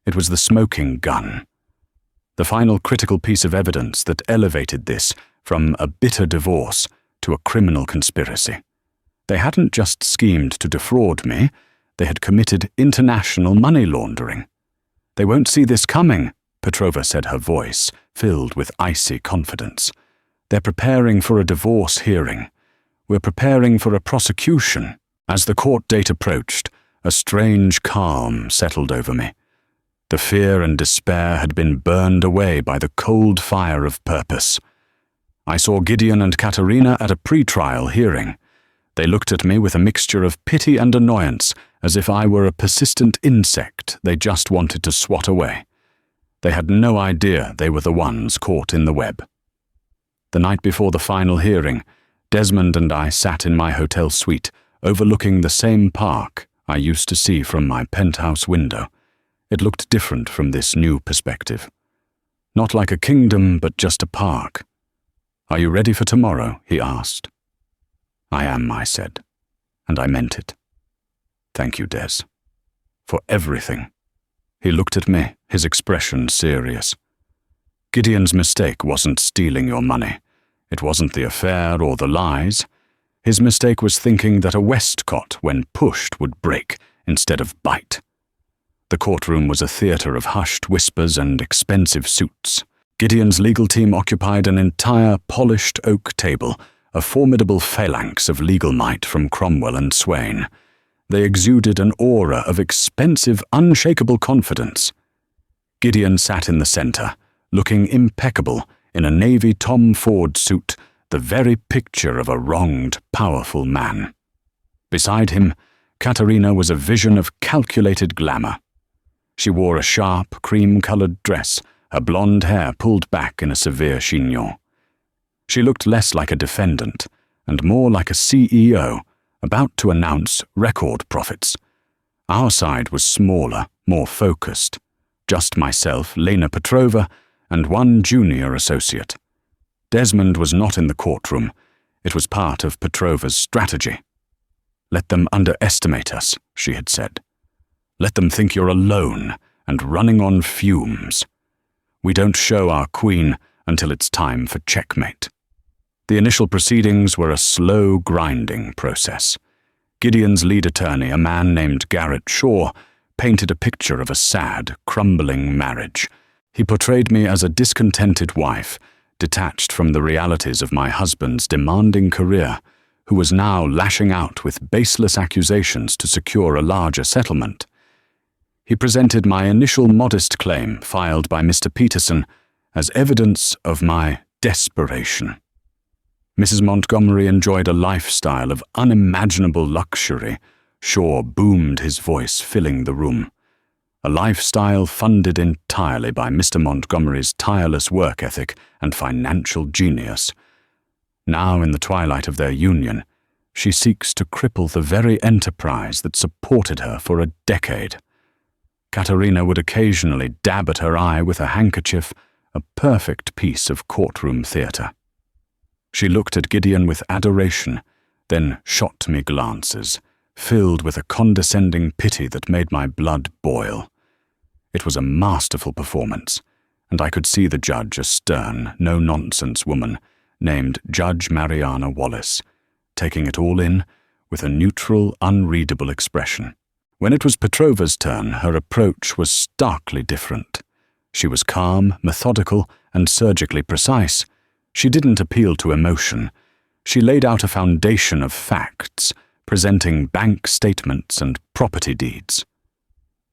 It was the smoking gun. The final critical piece of evidence that elevated this from a bitter divorce to a criminal conspiracy. They hadn't just schemed to defraud me, they had committed international money laundering. "They won't see this coming," Petrova said, her voice filled with icy confidence. "They're preparing for a divorce hearing. We're preparing for a prosecution." As the court date approached, a strange calm settled over me. The fear and despair had been burned away by the cold fire of purpose. I saw Gideon and Katerina at a pre-trial hearing. They looked at me with a mixture of pity and annoyance, as if I were a persistent insect they just wanted to swat away. They had no idea they were the ones caught in the web. The night before the final hearing, Desmond and I sat in my hotel suite, overlooking the same park I used to see from my penthouse window. It looked different from this new perspective. Not like a kingdom, but just a park. "Are you ready for tomorrow?" he asked. "I am," I said, and I meant it. "Thank you, Des, for everything." He looked at me, his expression serious. "Gideon's mistake wasn't stealing your money. It wasn't the affair or the lies. His mistake was thinking that a Westcott, when pushed, would break instead of bite." The courtroom was a theater of hushed whispers and expensive suits. Gideon's legal team occupied an entire polished oak table, a formidable phalanx of legal might from Cromwell and Swain. They exuded an aura of expensive, unshakable confidence. Gideon sat in the center, looking impeccable in a navy Tom Ford suit, the very picture of a wronged, powerful man. Beside him, Katerina was a vision of calculated glamour. She wore a sharp, cream-colored dress, her blonde hair pulled back in a severe chignon. She looked less like a defendant and more like a CEO, about to announce record profits. Our side was smaller, more focused. Just myself, Lena Petrova, and one junior associate. Desmond was not in the courtroom. It was part of Petrova's strategy. "Let them underestimate us," she had said. "Let them think you're alone and running on fumes. We don't show our queen until it's time for checkmate." The initial proceedings were a slow, grinding process. Gideon's lead attorney, a man named Garrett Shaw, painted a picture of a sad, crumbling marriage. He portrayed me as a discontented wife, detached from the realities of my husband's demanding career, who was now lashing out with baseless accusations to secure a larger settlement. He presented my initial modest claim, filed by Mr. Peterson, as evidence of my desperation. Mrs. Montgomery enjoyed a lifestyle of unimaginable luxury. Shaw boomed his voice, filling the room. A lifestyle funded entirely by Mr. Montgomery's tireless work ethic and financial genius. Now, in the twilight of their union, she seeks to cripple the very enterprise that supported her for a decade. Katerina would occasionally dab at her eye with a handkerchief, a perfect piece of courtroom theater. She looked at Gideon with adoration, then shot me glances, filled with a condescending pity that made my blood boil. It was a masterful performance, and I could see the judge, a stern, no-nonsense woman named Judge Mariana Wallace, taking it all in with a neutral, unreadable expression. When it was Petrova's turn, her approach was starkly different. She was calm, methodical, and surgically precise. She didn't appeal to emotion. She laid out a foundation of facts, presenting bank statements and property deeds.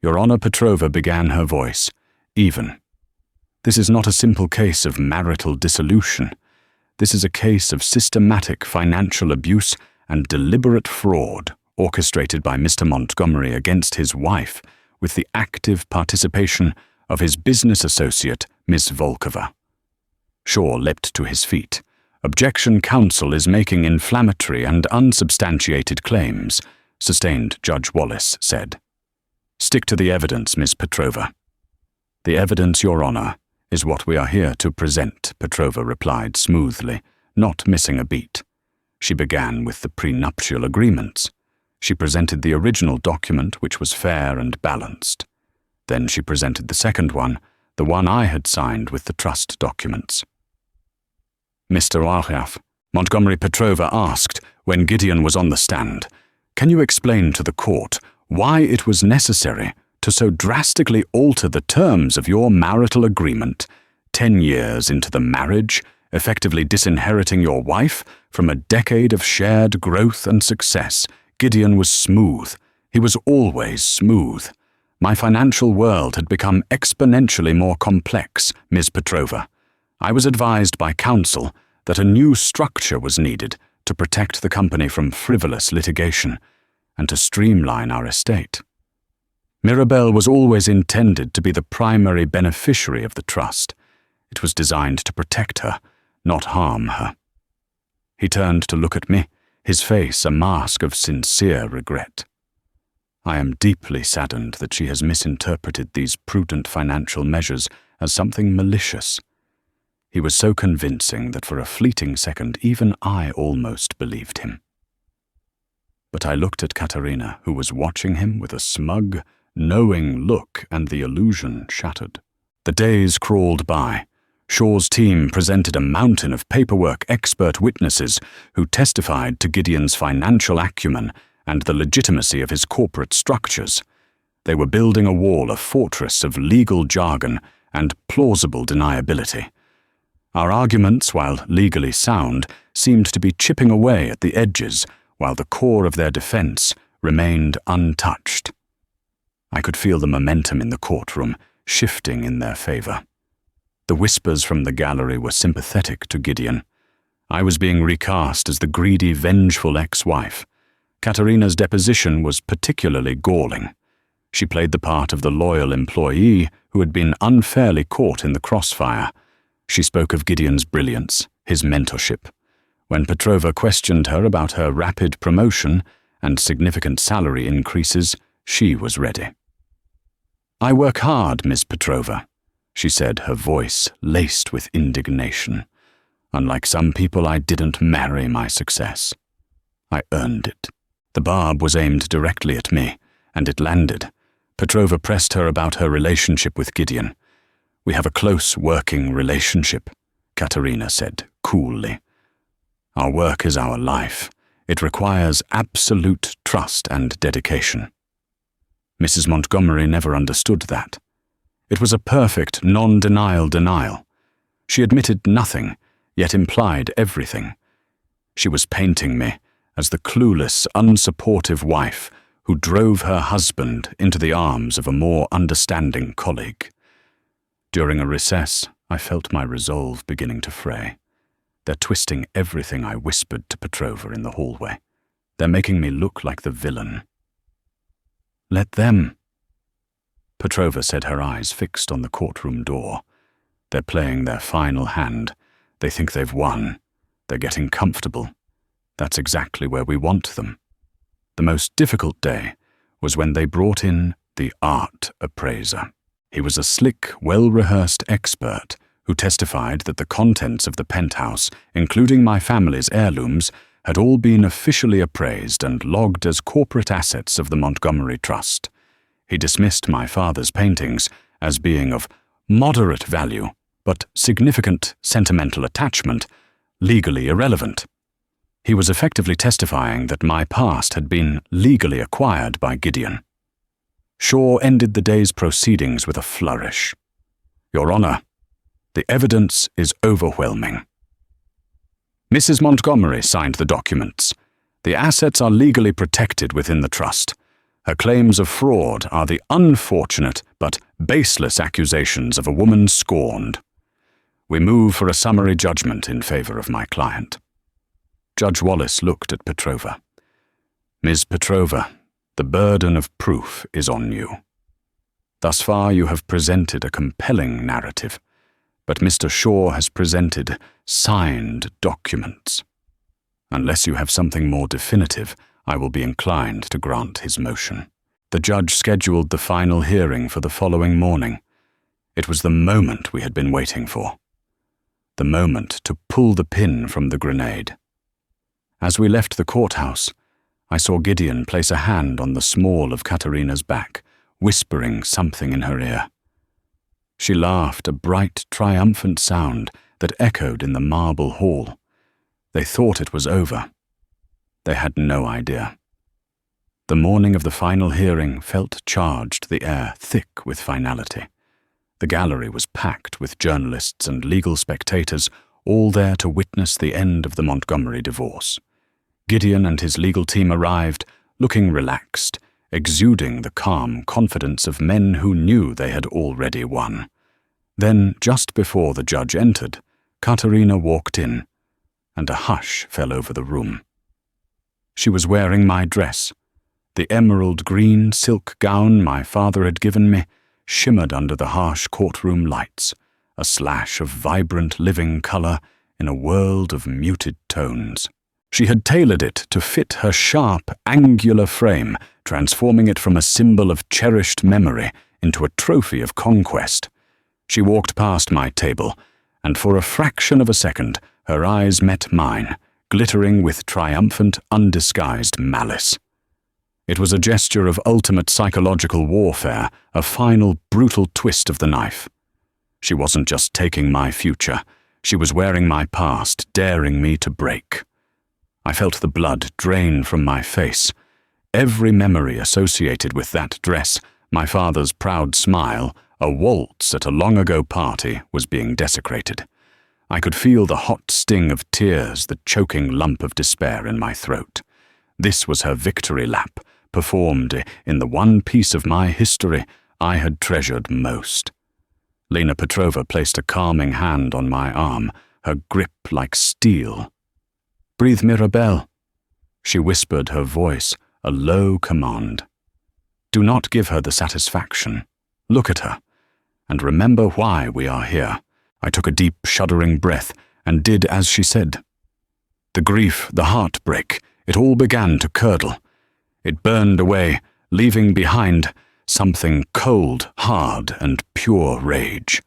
Your Honor, Petrova began her voice, even. This is not a simple case of marital dissolution. This is a case of systematic financial abuse and deliberate fraud orchestrated by Mr. Montgomery against his wife with the active participation of his business associate, Miss Volkova. Shaw leapt to his feet. Objection counsel is making inflammatory and unsubstantiated claims, sustained Judge Wallace said. Stick to the evidence, Miss Petrova. The evidence, Your Honor, is what we are here to present, Petrova replied smoothly, not missing a beat. She began with the prenuptial agreements. She presented the original document, which was fair and balanced. Then she presented the second one, the one I had signed with the trust documents. Mr. Arjaf, Montgomery Petrova asked, when Gideon was on the stand, can you explain to the court why it was necessary to so drastically alter the terms of your marital agreement 10 years into the marriage, effectively disinheriting your wife from a decade of shared growth and success? Gideon was smooth. He was always smooth. My financial world had become exponentially more complex, Ms. Petrova. I was advised by counsel that a new structure was needed to protect the company from frivolous litigation and to streamline our estate. Mirabelle was always intended to be the primary beneficiary of the trust. It was designed to protect her, not harm her. He turned to look at me, his face a mask of sincere regret. I am deeply saddened that she has misinterpreted these prudent financial measures as something malicious. He was so convincing that for a fleeting second even I almost believed him. But I looked at Katerina, who was watching him with a smug, knowing look, and the illusion shattered. The days crawled by. Shaw's team presented a mountain of paperwork expert witnesses who testified to Gideon's financial acumen and the legitimacy of his corporate structures. They were building a wall, a fortress of legal jargon and plausible deniability. Our arguments, while legally sound, seemed to be chipping away at the edges, while the core of their defense remained untouched. I could feel the momentum in the courtroom shifting in their favor. The whispers from the gallery were sympathetic to Gideon. I was being recast as the greedy, vengeful ex-wife. Katerina's deposition was particularly galling. She played the part of the loyal employee who had been unfairly caught in the crossfire. She spoke of Gideon's brilliance, his mentorship. When Petrova questioned her about her rapid promotion and significant salary increases, she was ready. I work hard, Miss Petrova, she said, her voice laced with indignation. Unlike some people, I didn't marry my success. I earned it. The barb was aimed directly at me, and it landed. Petrova pressed her about her relationship with Gideon. We have a close working relationship, Katerina said coolly. Our work is our life. It requires absolute trust and dedication. Mrs. Montgomery never understood that. It was a perfect non-denial denial. She admitted nothing, yet implied everything. She was painting me as the clueless, unsupportive wife who drove her husband into the arms of a more understanding colleague. During a recess, I felt my resolve beginning to fray. They're twisting everything I whispered to Petrova in the hallway. They're making me look like the villain. Let them. Petrova said, her eyes fixed on the courtroom door. They're playing their final hand. They think they've won. They're getting comfortable. That's exactly where we want them. The most difficult day was when they brought in the art appraiser. He was a slick, well-rehearsed expert who testified that the contents of the penthouse, including my family's heirlooms, had all been officially appraised and logged as corporate assets of the Montgomery Trust. He dismissed my father's paintings as being of moderate value, but significant sentimental attachment, legally irrelevant. He was effectively testifying that my past had been legally acquired by Gideon. Shaw ended the day's proceedings with a flourish. "Your Honor, the evidence is overwhelming." Mrs. Montgomery signed the documents. The assets are legally protected within the trust. Her claims of fraud are the unfortunate but baseless accusations of a woman scorned. We move for a summary judgment in favor of my client. Judge Wallace looked at Petrova. "Ms. Petrova, the burden of proof is on you. Thus far you have presented a compelling narrative, but Mr. Shaw has presented signed documents. Unless you have something more definitive, I will be inclined to grant his motion." The judge scheduled the final hearing for the following morning. It was the moment we had been waiting for. The moment to pull the pin from the grenade. As we left the courthouse, I saw Gideon place a hand on the small of Katerina's back, whispering something in her ear. She laughed, a bright, triumphant sound that echoed in the marble hall. They thought it was over. They had no idea. The morning of the final hearing felt charged, the air thick with finality. The gallery was packed with journalists and legal spectators, all there to witness the end of the Montgomery divorce. Gideon and his legal team arrived, looking relaxed, exuding the calm confidence of men who knew they had already won. Then, just before the judge entered, Katerina walked in, and a hush fell over the room. She was wearing my dress. The emerald green silk gown my father had given me shimmered under the harsh courtroom lights, a slash of vibrant living color in a world of muted tones. She had tailored it to fit her sharp, angular frame, transforming it from a symbol of cherished memory into a trophy of conquest. She walked past my table, and for a fraction of a second her eyes met mine, glittering with triumphant, undisguised malice. It was a gesture of ultimate psychological warfare, a final, brutal twist of the knife. She wasn't just taking my future. She was wearing my past, daring me to break. I felt the blood drain from my face. Every memory associated with that dress, my father's proud smile, a waltz at a long-ago party, was being desecrated. I could feel the hot sting of tears, the choking lump of despair in my throat. This was her victory lap, performed in the one piece of my history I had treasured most. Lena Petrova placed a calming hand on my arm, her grip like steel. "Breathe Mirabelle," she whispered, her voice a low command. "Do not give her the satisfaction. Look at her, and remember why we are here." I took a deep, shuddering breath and did as she said. The grief, the heartbreak, it all began to curdle. It burned away, leaving behind something cold, hard, and pure rage.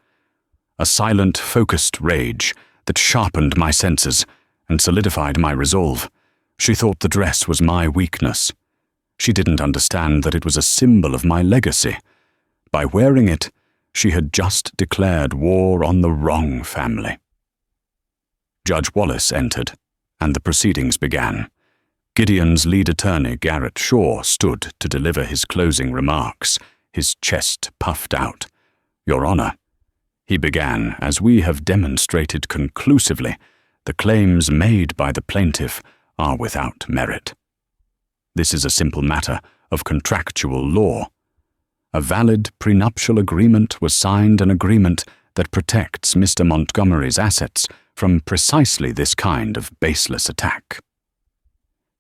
A silent, focused rage that sharpened my senses and solidified my resolve. She thought the dress was my weakness. She didn't understand that it was a symbol of my legacy. By wearing it, she had just declared war on the wrong family. Judge Wallace entered, and the proceedings began. Gideon's lead attorney, Garrett Shaw, stood to deliver his closing remarks, his chest puffed out. "Your Honor," he began, "as we have demonstrated conclusively, the claims made by the plaintiff are without merit. This is a simple matter of contractual law. A valid prenuptial agreement was signed, an agreement that protects Mr. Montgomery's assets from precisely this kind of baseless attack."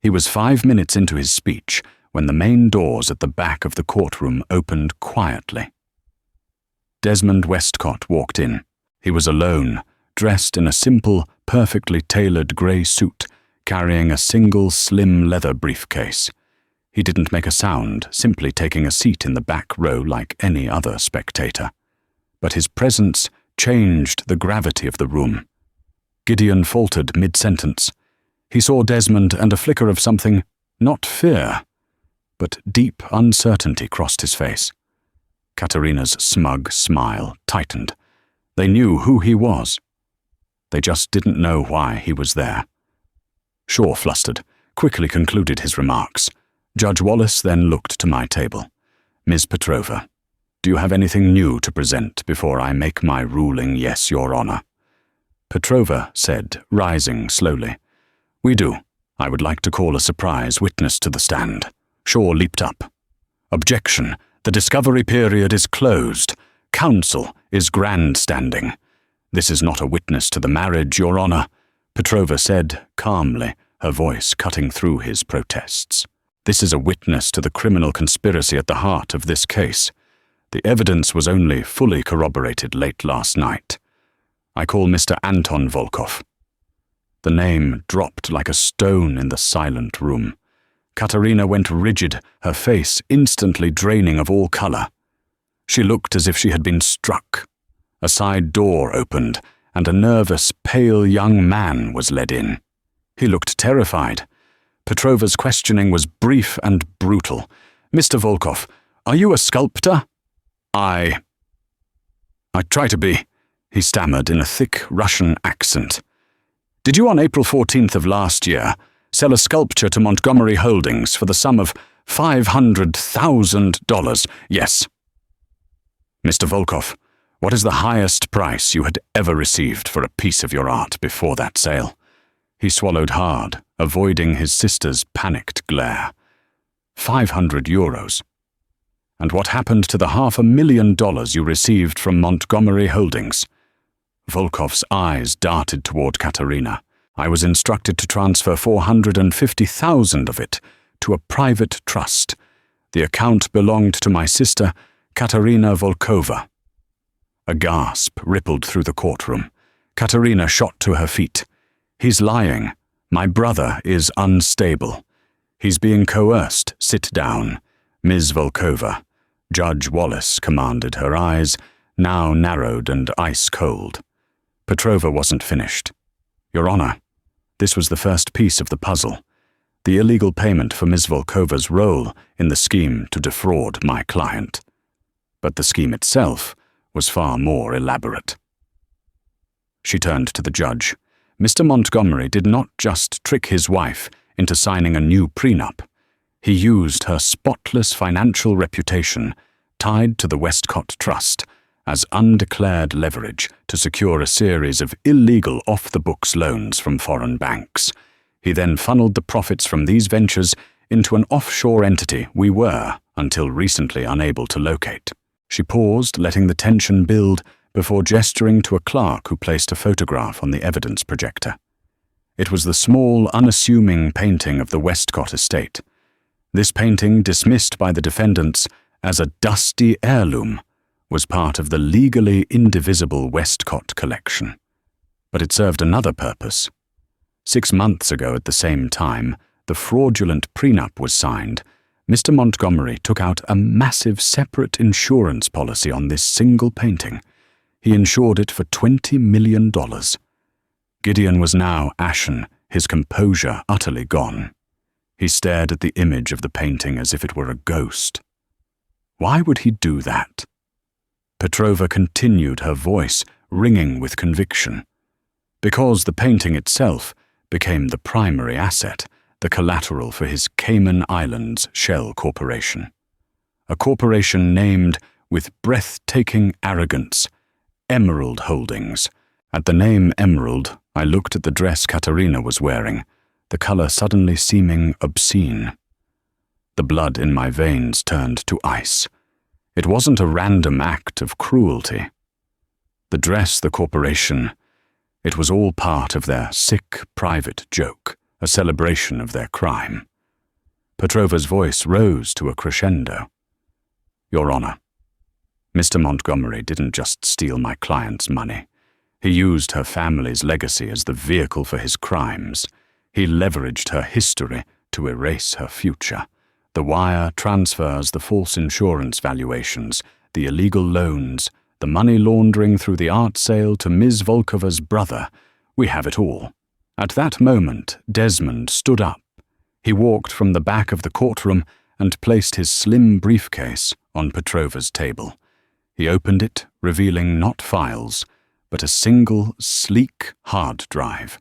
He was 5 minutes into his speech when the main doors at the back of the courtroom opened quietly. Desmond Westcott walked in. He was alone, dressed in a simple, perfectly tailored grey suit, carrying a single slim leather briefcase. He didn't make a sound, simply taking a seat in the back row like any other spectator. But his presence changed the gravity of the room. Gideon faltered mid-sentence. He saw Desmond, and a flicker of something, not fear, but deep uncertainty crossed his face. Katerina's smug smile tightened. They knew who he was. They just didn't know why he was there. Shaw, flustered, quickly concluded his remarks. Judge Wallace then looked to my table. Ms. Petrova, do you have anything new to present before I make my ruling, yes, Your Honor? Petrova said, rising slowly. We do. I would like to call a surprise witness to the stand. Shaw leaped up. Objection. The discovery period is closed. Counsel is grandstanding. This is not a witness to the marriage, Your Honor, Petrova said calmly, her voice cutting through his protests. This is a witness to the criminal conspiracy at the heart of this case. The evidence was only fully corroborated late last night. I call Mr. Anton Volkov. The name dropped like a stone in the silent room. Katerina went rigid, her face instantly draining of all color. She looked as if she had been struck. A side door opened, and a nervous, pale young man was led in. He looked terrified. Petrova's questioning was brief and brutal. Mr. Volkov, are you a sculptor? I try to be, he stammered in a thick Russian accent. Did you on April 14th of last year sell a sculpture to Montgomery Holdings for the sum of $500,000? Yes. Mr. Volkov, what is the highest price you had ever received for a piece of your art before that sale? He swallowed hard, avoiding his sister's panicked glare. 500 euros. And what happened to the $500,000 you received from Montgomery Holdings? Volkov's eyes darted toward Katerina. I was instructed to transfer 450,000 of it to a private trust. The account belonged to my sister, Katerina Volkova. A gasp rippled through the courtroom. Katerina shot to her feet. He's lying. My brother is unstable. He's being coerced. Sit down. Ms. Volkova. Judge Wallace commanded, her eyes, now narrowed and ice-cold. Petrova wasn't finished. Your Honor, this was the first piece of the puzzle. The illegal payment for Ms. Volkova's role in the scheme to defraud my client. But the scheme itself was far more elaborate. She turned to the judge. Mr. Montgomery did not just trick his wife into signing a new prenup. He used her spotless financial reputation, tied to the Westcott Trust, as undeclared leverage to secure a series of illegal off-the-books loans from foreign banks. He then funneled the profits from these ventures into an offshore entity we were, until recently, unable to locate. She paused, letting the tension build, before gesturing to a clerk who placed a photograph on the evidence projector. It was the small, unassuming painting of the Westcott estate. This painting, dismissed by the defendants as a dusty heirloom, was part of the legally indivisible Westcott collection. But it served another purpose. 6 months ago at the same time, the fraudulent prenup was signed. Mr. Montgomery took out a massive separate insurance policy on this single painting. He insured it for $20 million. Gideon was now ashen, his composure utterly gone. He stared at the image of the painting as if it were a ghost. Why would he do that? Petrova continued, her voice ringing with conviction. Because the painting itself became the primary asset, the collateral for his Cayman Islands shell corporation. A corporation named, with breathtaking arrogance, Emerald Holdings. At the name Emerald, I looked at the dress Katerina was wearing, the color suddenly seeming obscene. The blood in my veins turned to ice. It wasn't a random act of cruelty. The dress, the corporation, it was all part of their sick, private joke, a celebration of their crime. Petrova's voice rose to a crescendo. Your Honor, Mr. Montgomery didn't just steal my client's money. He used her family's legacy as the vehicle for his crimes. He leveraged her history to erase her future. The wire transfers, the false insurance valuations, the illegal loans, the money laundering through the art sale to Ms. Volkova's brother. We have it all. At that moment, Desmond stood up. He walked from the back of the courtroom and placed his slim briefcase on Petrova's table. He opened it, revealing not files, but a single, sleek hard drive.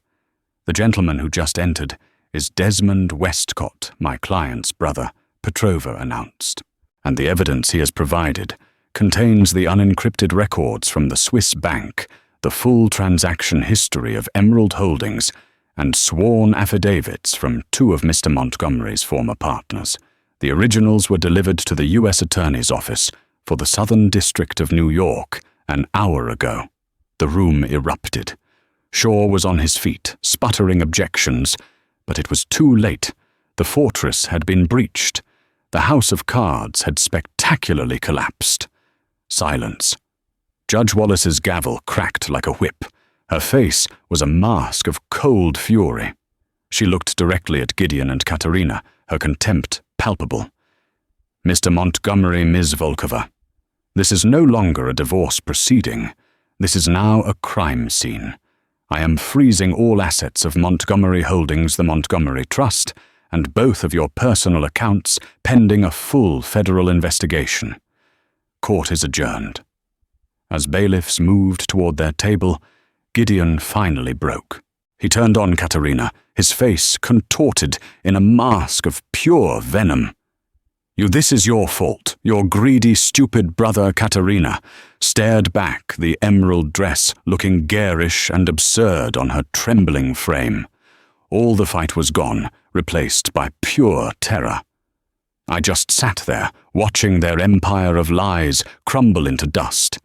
The gentleman who just entered is Desmond Westcott, my client's brother, Petrova announced. and the evidence he has provided contains the unencrypted records from the Swiss bank, the full transaction history of Emerald Holdings, and sworn affidavits from 2 of Mr. Montgomery's former partners. The originals were delivered to the U.S. Attorney's Office for the Southern District of New York an hour ago. The room erupted. Shaw was on his feet, sputtering objections, but it was too late. The fortress had been breached. The house of cards had spectacularly collapsed. Silence. Judge Wallace's gavel cracked like a whip. Her face was a mask of cold fury. She looked directly at Gideon and Katerina, her contempt palpable. Mr. Montgomery, Ms. Volkova, this is no longer a divorce proceeding. This is now a crime scene. I am freezing all assets of Montgomery Holdings, the Montgomery Trust, and both of your personal accounts pending a full federal investigation. Court is adjourned. As bailiffs moved toward their table, Gideon finally broke. He turned on Katerina, his face contorted in a mask of pure venom. This is your fault. Your greedy, stupid brother Katerina stared back, the emerald dress looking garish and absurd on her trembling frame. All the fight was gone, replaced by pure terror. I just sat there, watching their empire of lies crumble into dust.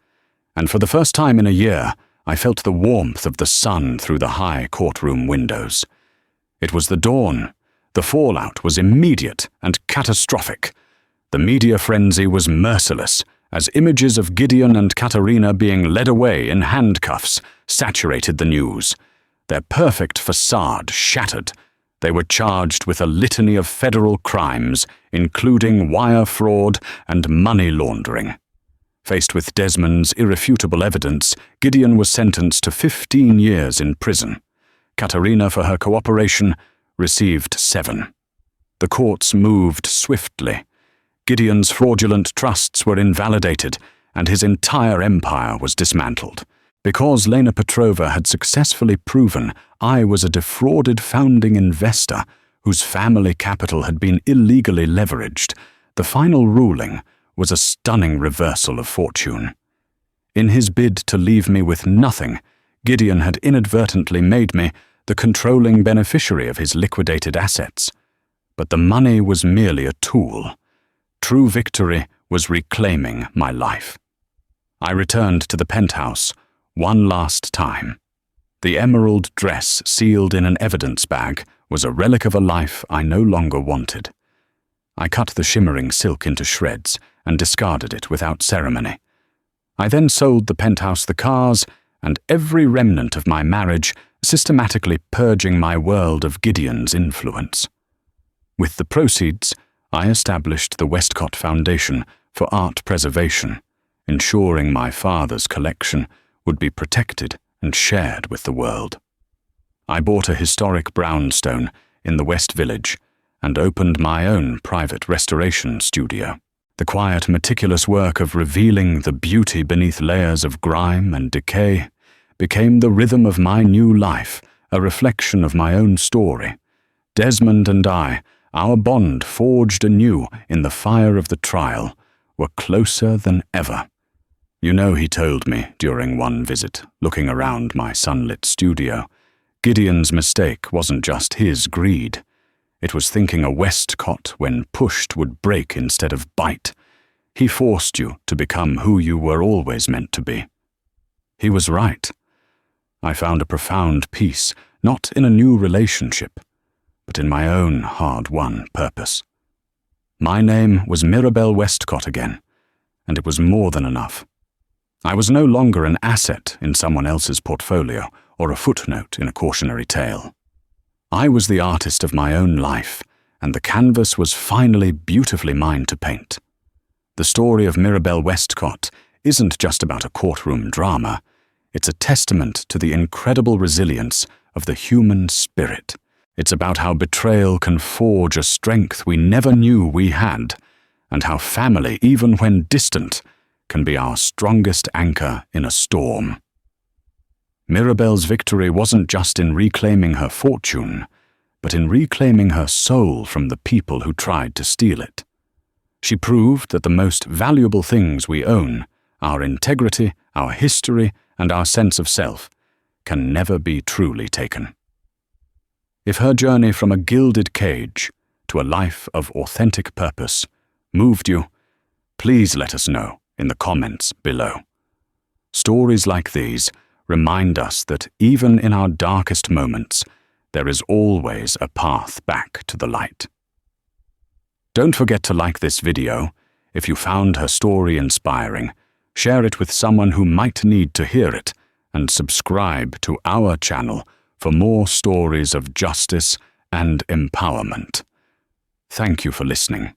And for the first time in a year, I felt the warmth of the sun through the high courtroom windows. It was the dawn. The fallout was immediate and catastrophic. The media frenzy was merciless, as images of Gideon and Katerina being led away in handcuffs saturated the news. Their perfect facade shattered. They were charged with a litany of federal crimes, including wire fraud and money laundering. Faced with Desmond's irrefutable evidence, Gideon was sentenced to 15 years in prison. Katerina, for her cooperation, received 7. The courts moved swiftly. Gideon's fraudulent trusts were invalidated, and his entire empire was dismantled. Because Lena Petrova had successfully proven I was a defrauded founding investor whose family capital had been illegally leveraged, the final ruling was a stunning reversal of fortune. In his bid to leave me with nothing, Gideon had inadvertently made me the controlling beneficiary of his liquidated assets. But the money was merely a tool. True victory was reclaiming my life. I returned to the penthouse one last time. The emerald dress sealed in an evidence bag was a relic of a life I no longer wanted. I cut the shimmering silk into shreds and discarded it without ceremony. I then sold the penthouse, the cars, and every remnant of my marriage, systematically purging my world of Gideon's influence. With the proceeds, I established the Westcott Foundation for Art Preservation, ensuring my father's collection would be protected and shared with the world. I bought a historic brownstone in the West Village and opened my own private restoration studio. The quiet, meticulous work of revealing the beauty beneath layers of grime and decay became the rhythm of my new life, a reflection of my own story. Desmond and I, our bond forged anew in the fire of the trial, were closer than ever. You know, he told me during one visit, looking around my sunlit studio, Gideon's mistake wasn't just his greed. It was thinking a Westcott, when pushed, would break instead of bite. He forced you to become who you were always meant to be. He was right. I found a profound peace, not in a new relationship, but in my own hard-won purpose. My name was Mirabelle Westcott again, and it was more than enough. I was no longer an asset in someone else's portfolio or a footnote in a cautionary tale. I was the artist of my own life, and the canvas was finally beautifully mine to paint. The story of Mirabelle Westcott isn't just about a courtroom drama. It's a testament to the incredible resilience of the human spirit. It's about how betrayal can forge a strength we never knew we had, and how family, even when distant, can be our strongest anchor in a storm. Mirabelle's victory wasn't just in reclaiming her fortune, but in reclaiming her soul from the people who tried to steal it. She proved that the most valuable things we own, our integrity, our history, and our sense of self, can never be truly taken. If her journey from a gilded cage to a life of authentic purpose moved you, please let us know in the comments below. Stories like these remind us that even in our darkest moments, there is always a path back to the light. Don't forget to like this video. If you found her story inspiring, share it with someone who might need to hear it, and subscribe to our channel for more stories of justice and empowerment. Thank you for listening.